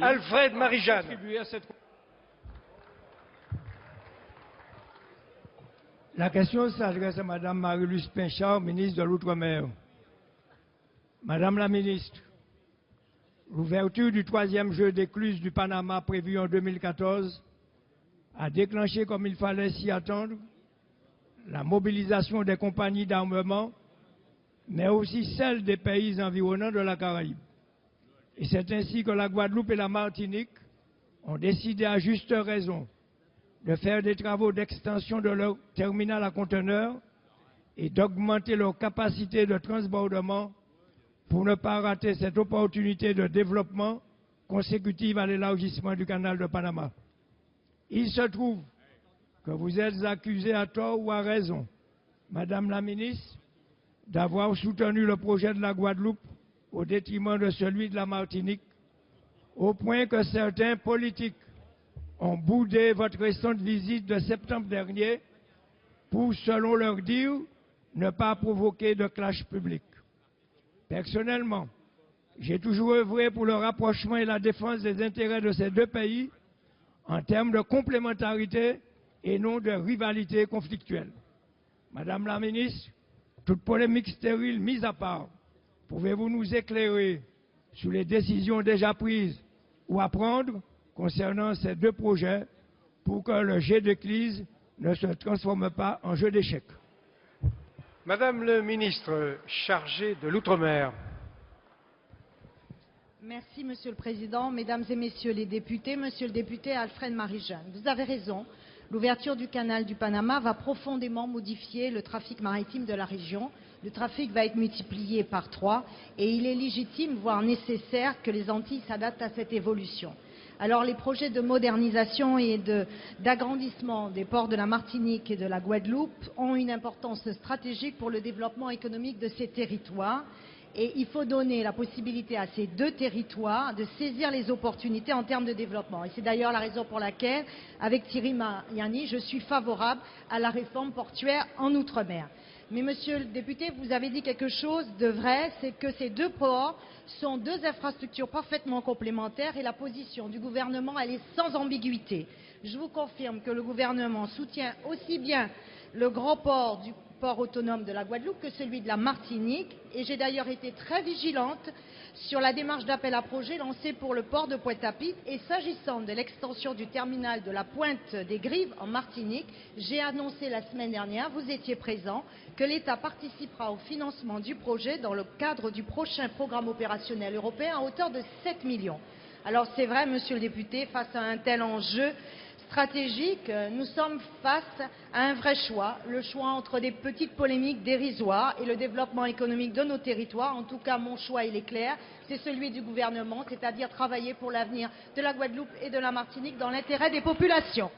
Alfred Marie-Jeanne. La question s'adresse à Mme Marie-Luce Pinchard, ministre de l'Outre-mer. Madame la ministre, l'ouverture du 3e jeu d'écluse du Panama prévu en 2014 a déclenché, comme il fallait s'y attendre, la mobilisation des compagnies d'armement, mais aussi celle des pays environnants de la Caraïbe. Et c'est ainsi que la Guadeloupe et la Martinique ont décidé à juste raison de faire des travaux d'extension de leur terminal à conteneurs et d'augmenter leur capacité de transbordement pour ne pas rater cette opportunité de développement consécutive à l'élargissement du canal de Panama. Il se trouve que vous êtes accusé à tort ou à raison, Madame la ministre, d'avoir soutenu le projet de la Guadeloupe au détriment de celui de la Martinique, au point que certains politiques ont boudé votre récente visite de septembre dernier pour, selon leur dire, ne pas provoquer de clash public. Personnellement, j'ai toujours œuvré pour le rapprochement et la défense des intérêts de ces deux pays en termes de complémentarité et non de rivalité conflictuelle. Madame la ministre, toute polémique stérile mise à part, pouvez-vous nous éclairer sur les décisions déjà prises ou à prendre concernant ces deux projets pour que le jeu d'écluse ne se transforme pas en jeu d'échecs? Madame le ministre chargé de l'Outre-mer. Merci, Monsieur le Président. Mesdames et Messieurs les députés, Monsieur le député Alfred Marie-Jeanne, vous avez raison. L'ouverture du canal du Panama va profondément modifier le trafic maritime de la région. Le trafic va être multiplié par 3 et il est légitime, voire nécessaire, que les Antilles s'adaptent à cette évolution. Alors les projets de modernisation et d'agrandissement des ports de la Martinique et de la Guadeloupe ont une importance stratégique pour le développement économique de ces territoires. Et il faut donner la possibilité à ces deux territoires de saisir les opportunités en termes de développement. Et c'est d'ailleurs la raison pour laquelle, avec Thierry Mariani, je suis favorable à la réforme portuaire en Outre-mer. Mais monsieur le député, vous avez dit quelque chose de vrai, c'est que ces deux ports sont deux infrastructures parfaitement complémentaires et la position du gouvernement, elle est sans ambiguïté. Je vous confirme que le gouvernement soutient aussi bien le grand port du port autonome de la Guadeloupe que celui de la Martinique. Et j'ai d'ailleurs été très vigilante sur la démarche d'appel à projet lancée pour le port de Pointe-à-Pitre. Et s'agissant de l'extension du terminal de la Pointe des Grives en Martinique, j'ai annoncé la semaine dernière, vous étiez présent, que l'État participera au financement du projet dans le cadre du prochain programme opérationnel européen à hauteur de 7 millions. Alors c'est vrai, monsieur le député, face à un tel enjeu stratégique, nous sommes face à un vrai choix, le choix entre des petites polémiques dérisoires et le développement économique de nos territoires. En tout cas, mon choix, il est clair, c'est celui du gouvernement, c'est-à-dire travailler pour l'avenir de la Guadeloupe et de la Martinique dans l'intérêt des populations.